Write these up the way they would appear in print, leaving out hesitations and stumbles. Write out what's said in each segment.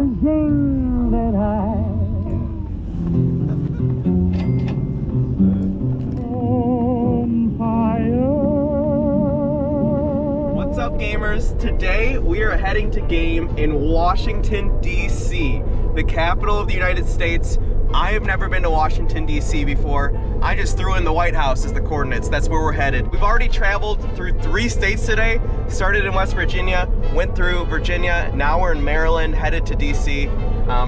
Everything that What's up, gamers? Today we are heading to game in Washington, D.C., the capital of the United States. I have never been to Washington, D.C. before. I just threw in the White House as the coordinates. That's where we're headed. We've already traveled through 3 states today. Started in West Virginia, went through Virginia, now we're in Maryland, headed to D.C.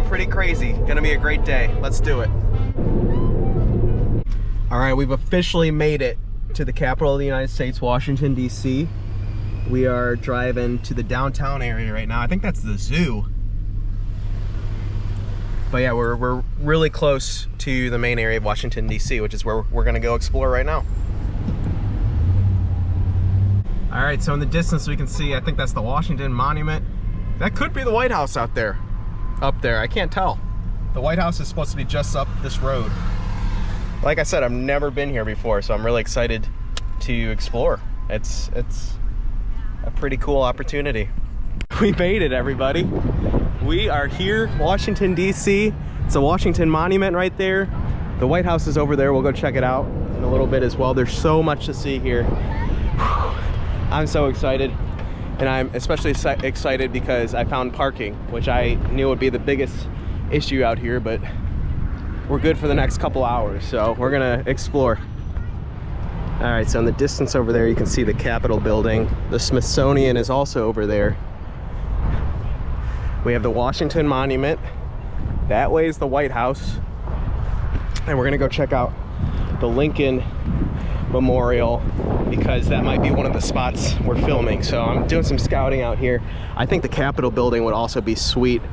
Pretty crazy. Gonna be a great day. Let's do it. All right, we've officially made it to the capital of the United States, Washington, D.C. We are driving to the downtown area right now. I think that's the zoo. But yeah, we're really close to the main area of Washington, D.C., which is where we're gonna go explore right now. All right, so in the distance we can see, I think that's the Washington Monument. That could be the White House out there, up there, I can't tell. The White House is supposed to be just up this road. Like I said, I've never been here before, so I'm really excited to explore. It's a pretty cool opportunity. We made it, everybody. We are here, Washington, D.C. It's a Washington Monument right there. The White House is over there. We'll go check it out in a little bit as well. There's so much to see here. I'm so excited. And I'm especially excited because I found parking, which I knew would be the biggest issue out here, but we're good for the next couple hours, so we're gonna explore. All right, so in the distance over there, you can see the Capitol building. The Smithsonian is also over there. We have the Washington Monument. That way is the White House. And we're gonna go check out the Lincoln Memorial because that might be one of the spots we're filming. So I'm doing some scouting out here. I think the Capitol building would also be sweet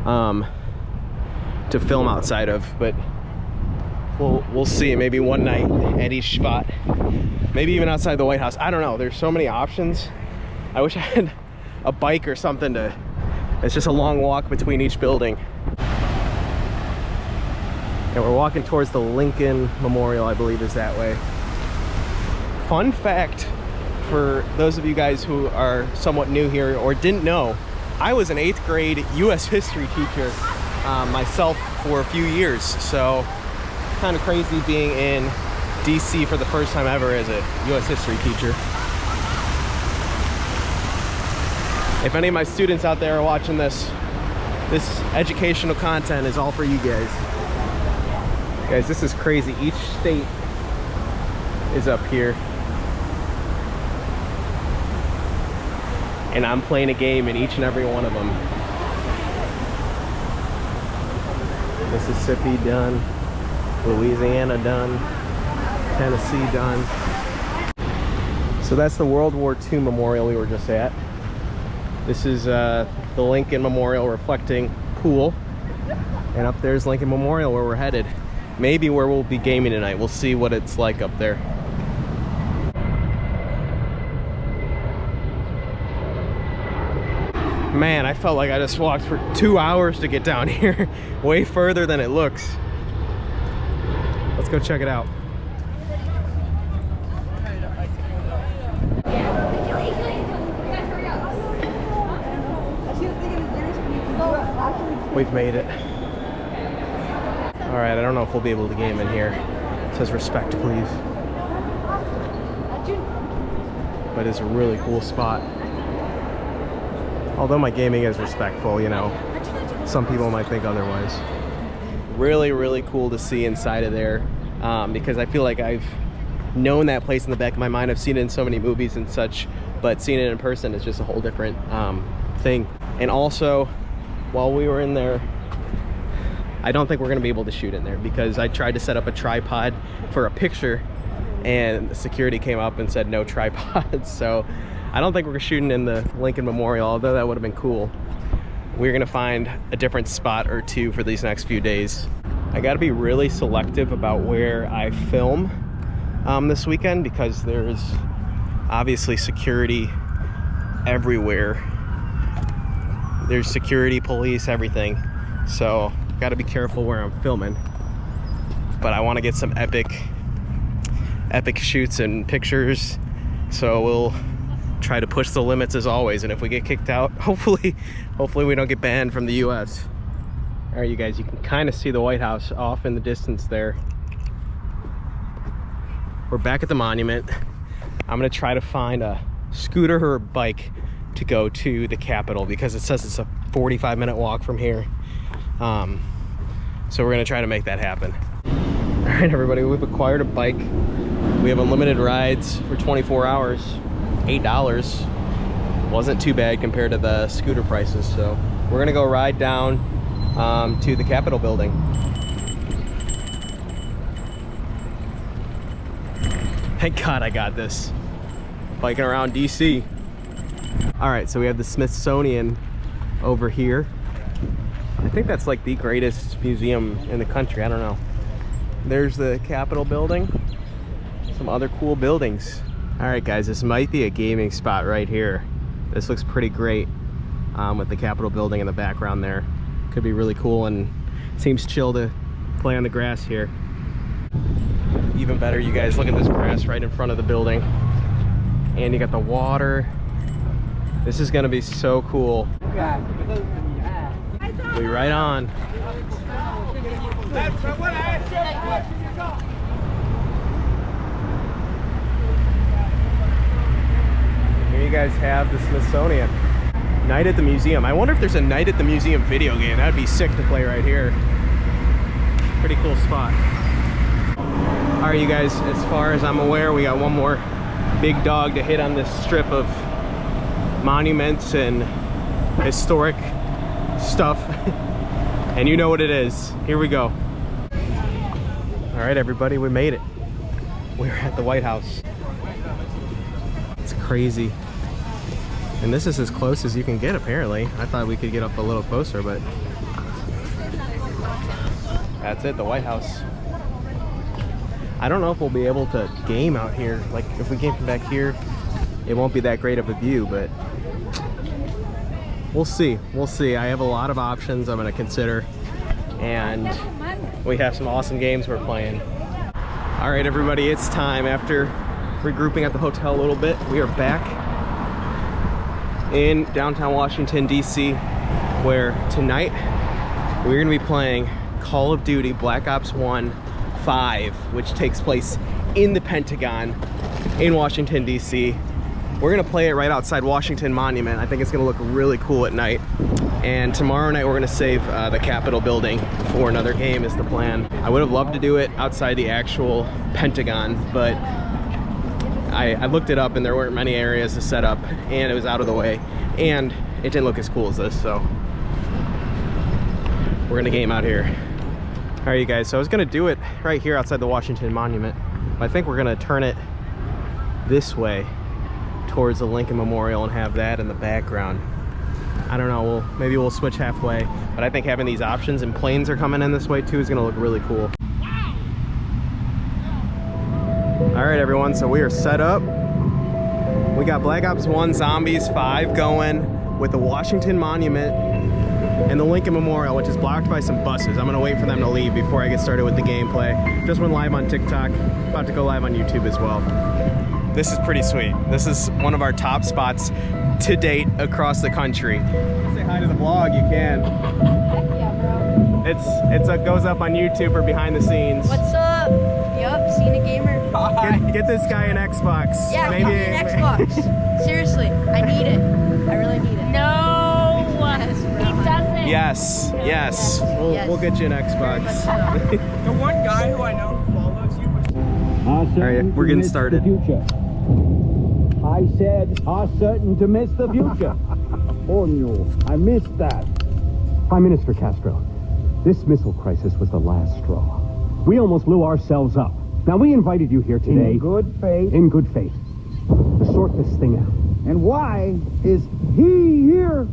to film outside of, but we'll see. Maybe one night at each spot. Maybe even outside the White House. I don't know. There's so many options. I wish I had a bike or something to... It's just a long walk between each building. And we're walking towards the Lincoln Memorial, I believe is that way. Fun fact for those of you guys who are somewhat new here or didn't know, I was an 8th grade U.S. history teacher myself for a few years. So kind of crazy being in D.C. for the first time ever as a U.S. history teacher. If any of my students out there are watching this educational content is all for you guys. Guys, this is crazy. Each state is up here. And I'm playing a game in each and every one of them. Mississippi done. Louisiana done. Tennessee done. So that's the World War II memorial we were just at. This is the Lincoln Memorial reflecting pool. And up there's Lincoln Memorial where we're headed. Maybe where we'll be gaming tonight. We'll see what it's like up there. Man, I felt like I just walked for 2 hours to get down here. Way further than it looks. Let's go check it out. We've made it. All right, I don't know if we'll be able to game in here. It says respect, please. But it's a really cool spot. Although my gaming is respectful, you know, some people might think otherwise. Really, really cool to see inside of there because I feel like I've known that place in the back of my mind. I've seen it in so many movies and such, but seeing it in person is just a whole different thing. And also, while we were in there, I don't think we're gonna be able to shoot in there because I tried to set up a tripod for a picture and the security came up and said no tripods. So I don't think we're shooting in the Lincoln Memorial, although that would have been cool. We're gonna find a different spot or two for these next few days. I gotta be really selective about where I film this weekend because there's obviously security everywhere. There's security, police, everything. So got to be careful where I'm filming. But I want to get some epic shoots and pictures. So try to push the limits as always. And if we get kicked out, hopefully we don't get banned from the US. All right, you guys, you can kind of see the White House off in the distance there. We're back at the monument. I'm gonna try to find a scooter or a bike to go to the Capitol because it says it's a 45-minute walk from here. So we're gonna try to make that happen. All right, everybody, we've acquired a bike. We have unlimited rides for 24 hours, $8. Wasn't too bad compared to the scooter prices. So we're gonna go ride down to the Capitol building. Thank God I got this. Biking around DC. All right, so we have the Smithsonian over here. I think that's like the greatest museum in the country. I don't know. There's the Capitol building. Some other cool buildings. All right, guys, this might be a gaming spot right here. This looks pretty great with the Capitol building in the background there. Could be really cool and seems chill to play on the grass here. Even better, you guys, look at this grass right in front of the building. And you got the water. This is gonna be so cool. We right on. Here you guys have the Smithsonian. Night at the Museum. I wonder if there's a Night at the Museum video game. That'd be sick to play right here. Pretty cool spot. All right, you guys, as far as I'm aware, we got one more big dog to hit on this strip of monuments and historic stuff. And you know what it is. Here we go. All right, everybody, we made it. We're at the White House. It's crazy. And this is as close as you can get, apparently. I thought we could get up a little closer, but that's it, the White House. I don't know if we'll be able to game out here. Like, if we game from back here, it won't be that great of a view, but we'll see. We'll see. I have a lot of options I'm gonna consider, and we have some awesome games we're playing. All right, everybody, it's time. After regrouping at the hotel a little bit, we are back in downtown Washington, D.C., where tonight we're gonna be playing Call of Duty Black Ops 1 5, which takes place in the Pentagon in Washington, D.C. We're gonna play it right outside Washington Monument. I think it's gonna look really cool at night. And tomorrow night we're gonna save the Capitol building for another game is the plan. I would have loved to do it outside the actual Pentagon, but I looked it up and there weren't many areas to set up and it was out of the way and it didn't look as cool as this, so we're gonna game out here. All right, you guys, so I was gonna do it right here outside the Washington Monument, but I think we're gonna turn it this way towards the Lincoln Memorial and have that in the background. I don't know, maybe we'll switch halfway, but I think having these options and planes are coming in this way too is gonna look really cool. All right, everyone, so we are set up. We got Black Ops 1 Zombies 5 going with the Washington Monument and the Lincoln Memorial, which is blocked by some buses. I'm gonna wait for them to leave before I get started with the gameplay. Just went live on TikTok, about to go live on YouTube as well. This is pretty sweet. This is one of our top spots to date across the country. Say hi to the vlog, you can. Heck yeah, bro. It goes up on YouTube or behind the scenes. What's up? Yup, Scenic gamer. Get this guy an Xbox. Yeah, maybe an Xbox. Seriously, I need it. I really need it. No, he doesn't. Yes, yes. We'll get you an Xbox. The one guy who I know who follows you was... All right, we're getting started. I said, are certain to miss the future. Oh no, I missed that. Prime Minister Castro, this missile crisis was the last straw. We almost blew ourselves up. Now, we invited you here today... In good faith. In good faith. To sort this thing out. And why is he here?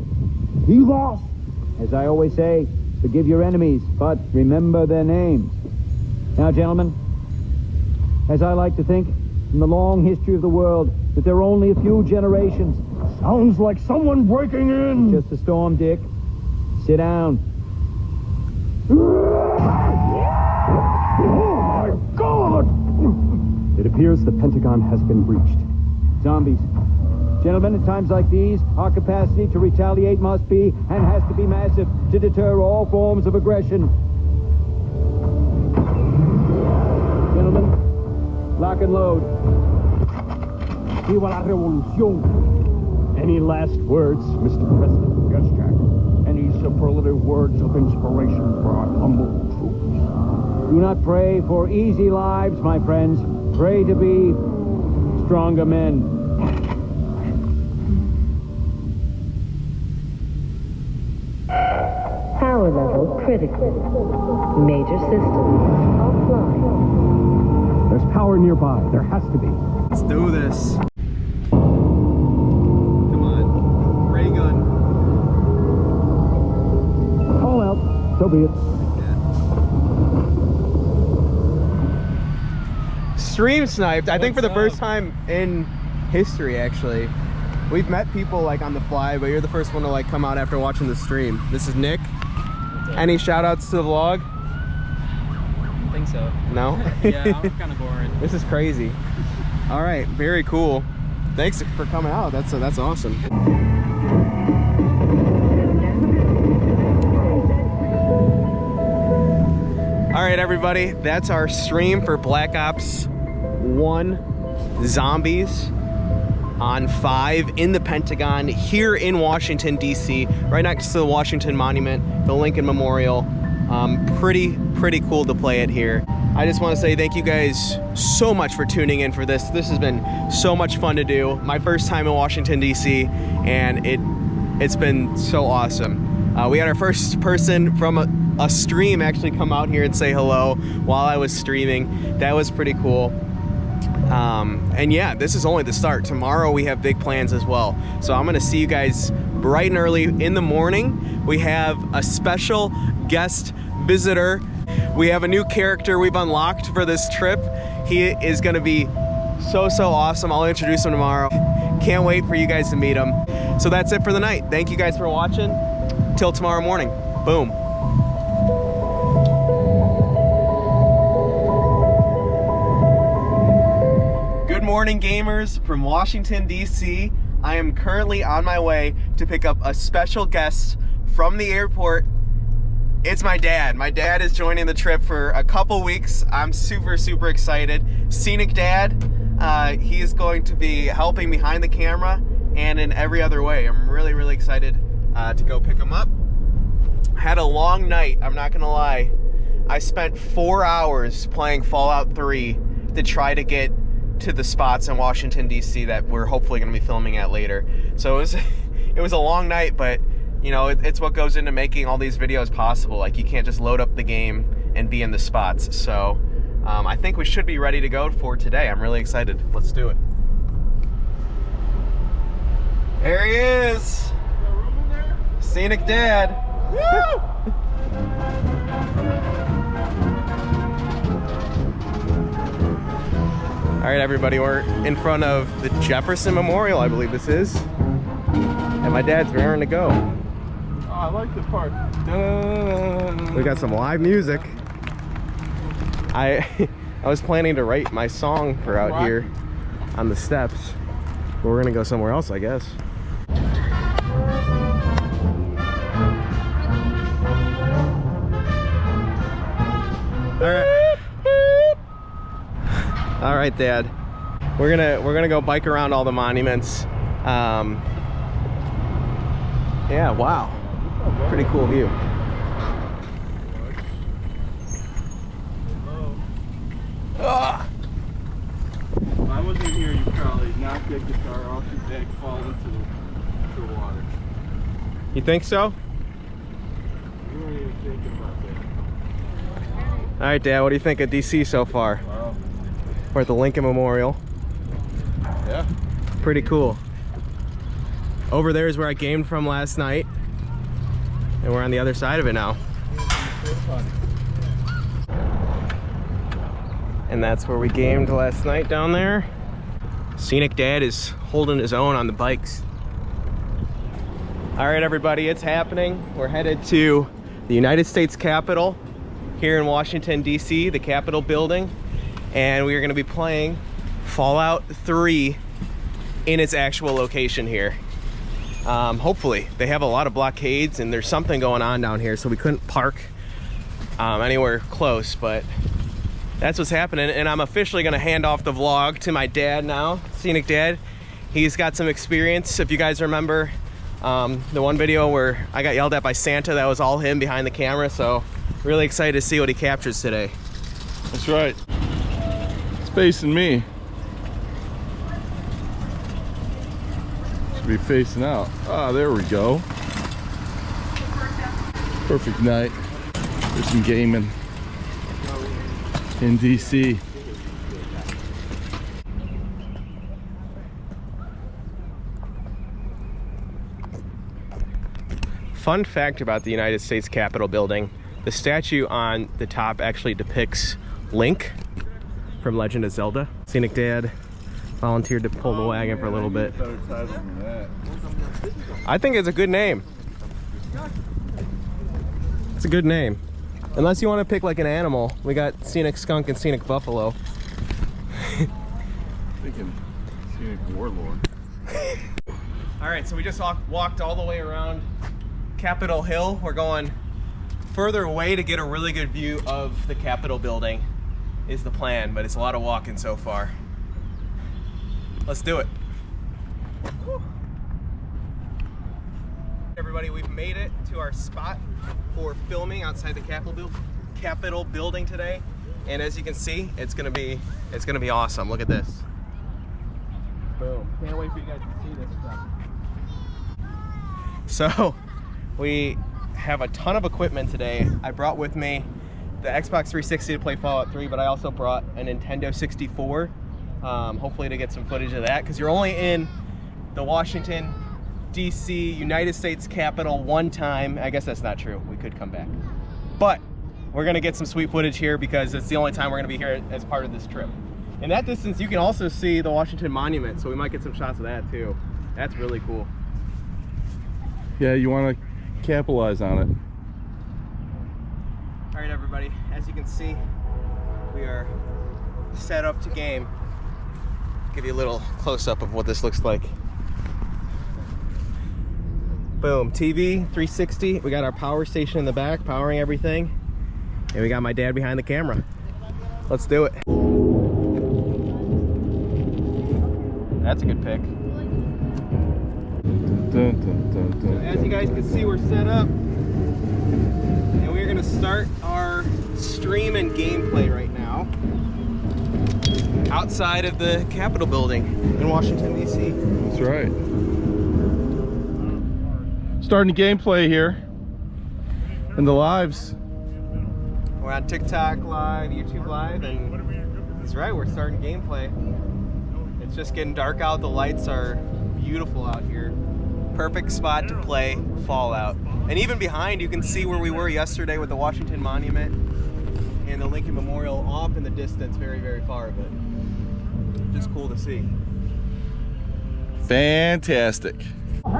He lost. As I always say, forgive your enemies, but remember their names. Now, gentlemen, as I like to think, in the long history of the world, that there are only a few generations. Sounds like someone breaking in. Just a storm, Dick. Sit down. Oh my God! It appears the Pentagon has been breached. Zombies, Gentlemen, at times like these, our capacity to retaliate must be and has to be massive to deter all forms of aggression. Gentlemen, lock and load. Viva la revolución. Any last words, Mr. President? Yes, Jack. Any superlative words of inspiration for our humble troops? Do not pray for easy lives, my friends. Pray to be stronger men. Power level critical. Major systems offline. There's power nearby. There has to be. Let's do this. Come on. Ray gun. Call out. So be it. Stream sniped, I think for the first time in history, actually. We've met people like on the fly, but you're the first one to like come out after watching the stream. This is Nick. Any shout outs to the vlog? I think so. No? Yeah, I'm kind of boring. This is crazy. All right, very cool. Thanks for coming out. That's awesome. All right, everybody, that's our stream for Black Ops 1 Zombies on 5 in the Pentagon here in Washington, D.C., right next to the Washington Monument, the Lincoln Memorial. Pretty cool to play it here. I just want to say thank you guys so much for tuning in for this. This has been so much fun to do. My first time in Washington, D.C., and it's been so awesome. We had our first person from a stream actually come out here and say hello while I was streaming. That was pretty cool. And yeah, this is only the start. Tomorrow we have big plans as well. So I'm gonna see you guys bright and early in the morning. We have a special guest visitor. We have a new character we've unlocked for this trip. He is gonna be so awesome. I'll introduce him tomorrow. Can't wait for you guys to meet him. So that's it for the night. Thank you guys for watching. Till tomorrow morning. Boom. Good morning, gamers from Washington, D.C. I am currently on my way to pick up a special guest from the airport. It's my dad. My dad is joining the trip for a couple weeks. I'm super excited. Scenic Dad, he is going to be helping behind the camera and in every other way. I'm really excited to go pick him up. Had a long night, I'm not gonna lie. I spent 4 hours playing Fallout 3 to try to get to the spots in Washington, D.C. that we're hopefully gonna be filming at later. So it was a long night, but you know, it's what goes into making all these videos possible. Like, you can't just load up the game and be in the spots. So I think we should be ready to go for today. I'm really excited. Let's do it. There he is. Scenic Dad. Woo! All right, everybody, we're in front of the Jefferson Memorial, I believe this is. And my dad's raring to go. Oh, I like the part. We got some live music. I was planning to write my song for out here on the steps, but we're gonna go somewhere else, I guess. All right, Dad. We're gonna go bike around all the monuments. Yeah, wow. Pretty cool view. If I wasn't here, you'd probably knock that guitar off your neck, fall into the water. You think so? You weren't even thinking about that. All right, Dad, what do you think of DC so far? Wow. We're at the Lincoln Memorial. Yeah. Pretty cool. Over there is where I gamed from last night. And we're on the other side of it now. And that's where we gamed last night down there. Scenic Dad is holding his own on the bikes. All right, everybody, it's happening. We're headed to the United States Capitol here in Washington, D.C., the Capitol building. And we are gonna be playing Fallout 3 in its actual location here. Hopefully. They have a lot of blockades and there's something going on down here, so we couldn't park anywhere close, but that's what's happening. And I'm officially gonna hand off the vlog to my dad now, Scenic Dad. He's got some experience. If you guys remember the one video where I got yelled at by Santa, that was all him behind the camera, so really excited to see what he captures today. That's right. It's facing me. Should be facing out. Ah, there we go. Perfect night. There's some gaming in DC. Fun fact about the United States Capitol building, the statue on the top actually depicts Link from Legend of Zelda. Scenic Dad volunteered to pull the wagon for a little bit. I think it's a good name. It's a good name. Unless you want to pick like an animal. We got Scenic Skunk and Scenic Buffalo. Thinking Scenic Warlord. All right, so we just walked all the way around Capitol Hill. We're going further away to get a really good view of the Capitol building is the plan, but it's a lot of walking so far. Let's do it. Woo. Everybody, we've made it to our spot for filming outside the Capitol building today, and as you can see, it's gonna be awesome. Look at this. Boom! Can't wait for you guys to see this stuff. So, we have a ton of equipment today. I brought with me the Xbox 360 to play Fallout 3, but I also brought a Nintendo 64. Hopefully to get some footage of that, because you're only in the Washington D.C. United States Capitol one time. I guess that's not true. We could come back. But we're gonna get some sweet footage here because it's the only time we're gonna be here as part of this trip. In that distance, you can also see the Washington Monument, so we might get some shots of that too. That's really cool. Yeah, you want to capitalize on it. All right, everybody, as you can see, we are set up to game. Give you a little close-up of what this looks like. Boom, TV, 360. We got our power station in the back, powering everything. And we got my dad behind the camera. Let's do it. That's a good pick. Dun, dun, dun, dun, As you guys can see, we're set up. And we're gonna start our stream and gameplay right now. Outside of the Capitol building in Washington, D.C. That's right. Starting the gameplay here. And the lives. We're on TikTok Live, YouTube Live, and that's right, we're starting gameplay. It's just getting dark out. The lights are beautiful out here. Perfect spot to play Fallout. And even behind, you can see where we were yesterday with the Washington Monument and the Lincoln Memorial off in the distance, very, very far, but just cool to see. Fantastic. All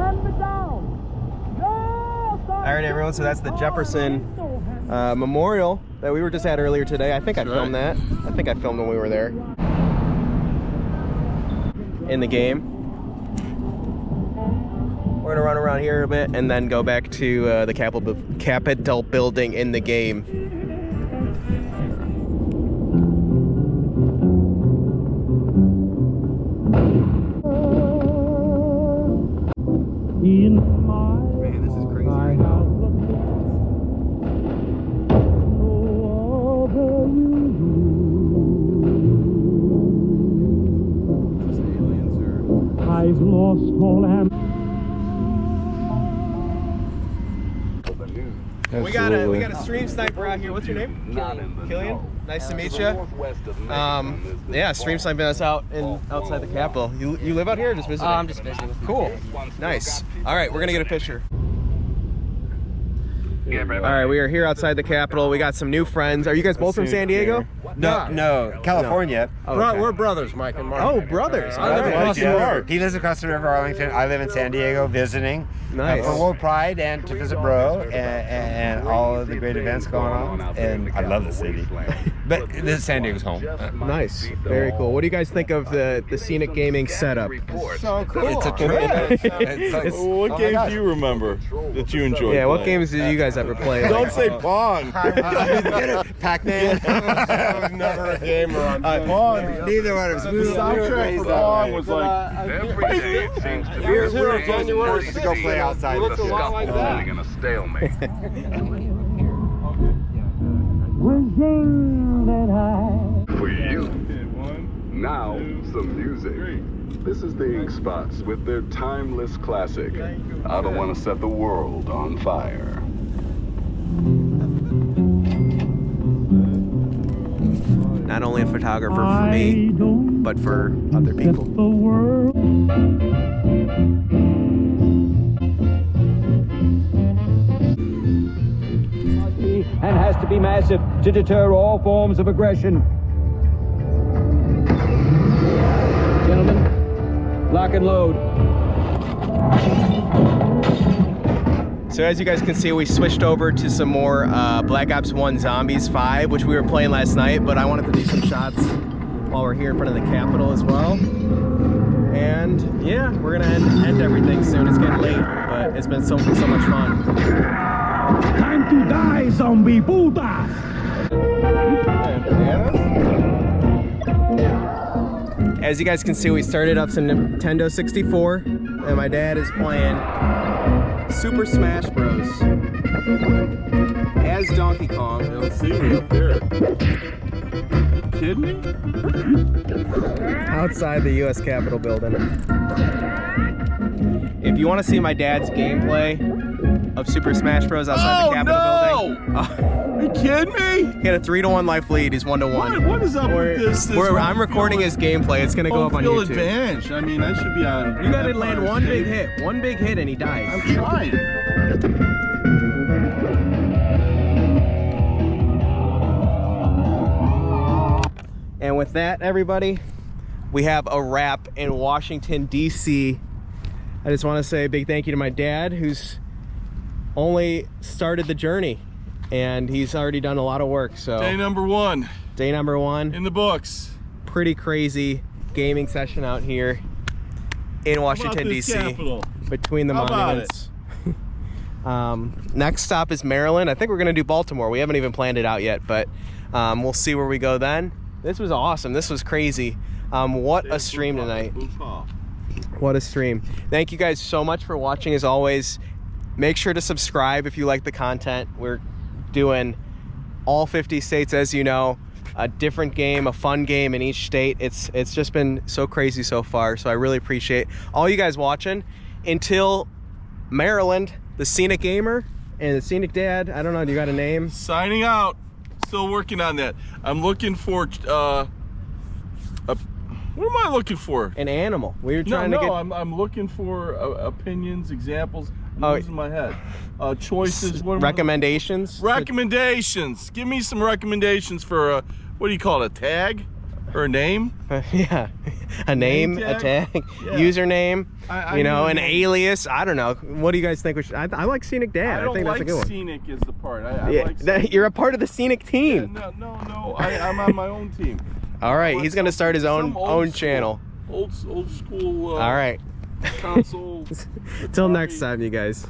right, everyone, so that's the Jefferson Memorial that we were just at earlier today. I think I filmed that. I think I filmed when we were there. In the game. We're gonna run around here a bit and then go back to the Capitol building in the game. Man, this is crazy right now. Is this aliens or? I've lost all We got a stream sniper out here. What's your name? Killian. Nice to meet you. Yeah, stream sniping us out outside the Capitol. You live out here or just visiting? I'm just visiting. Cool. Nice. All right, we're gonna get a picture. All right, we are here outside the Capitol. We got some new friends. Are you guys both from San Diego? No, California. Oh, okay. We're brothers, Mike and Mark. Oh, brothers. I live across the river. He lives across the river, Arlington. I live in San Diego visiting Nice. for World Pride and to visit Bro and all of the great events going on. And I love the city. But this is San Diego's home. Nice, very cool. What do you guys think of the Scenic Gaming setup? So cool. It's a trip. What games do you remember that you enjoyed? Yeah, what playing? games did you guys ever play? Don't say Pong. Pac-Man. I was never a gamer on Pong. Neither one of us. The soundtrack for Pong was like, every day it seems to be We're forced to go play outside. the scuffling in a stalemate. For you. Now, some music. This is the Ink Spots with their timeless classic, I Don't Want to Set the World on Fire. Not only a photographer for me, but for other people. And has to be massive to deter all forms of aggression. Gentlemen, lock and load. So as you guys can see, we switched over to some more Black Ops 1 Zombies 5, which we were playing last night, but I wanted to do some shots while we're here in front of the Capitol as well. And yeah, we're gonna end everything soon. It's getting late, but it's been so much fun. Time to die, zombie Buddha! As you guys can see, we started up some Nintendo 64, and my dad is playing Super Smash Bros. As Donkey Kong. I don't see me up there. You kidding me? Outside the U.S. Capitol building. If you want to see my dad's gameplay of Super Smash Bros. Outside the Capitol building. Are you kidding me? He had a 3-to-1 life lead. He's 1-to-1. What is up with this? I'm recording his gameplay. It's gonna go up on YouTube. Advantage. I mean, I should be on. You gotta land one big hit, and he dies. I'm trying. And with that, everybody, we have a wrap in Washington, D.C. I just want to say a big thank you to my dad, who's only started the journey, and he's already done a lot of work. So Day number one. Day number one. In the books. Pretty crazy gaming session out here in Washington, D.C. between the monuments. Next stop is Maryland. I think we're going to do Baltimore. We haven't even planned it out yet, but we'll see where we go then. This was awesome. This was crazy. What a stream tonight. What a stream. Thank you guys so much for watching. As always, make sure to subscribe if you like the content. We're doing all 50 states, as you know, a different game, a fun game in each state. It's just been so crazy so far, so I really appreciate all you guys watching. Until Maryland, the Scenic Gamer and the Scenic Dad, I don't know, do you got a name? Signing out. Still working on that. I'm looking for what am I looking for? An animal. We were trying to get... I'm looking for opinions, examples. I'm losing my head. Choices. Recommendations? Recommendations. Give me some recommendations for what do you call it? A tag or a name? Yeah, a name, a tag, username. An alias. I don't know. What do you guys think? I like Scenic Dad. I think that's a good one. Scenic is the part. I like Scenic. You're a part of the Scenic team. Yeah, no. I'm on my own team. All right, he's gonna start his own channel. Old school. All right. Console. Till next time, you guys.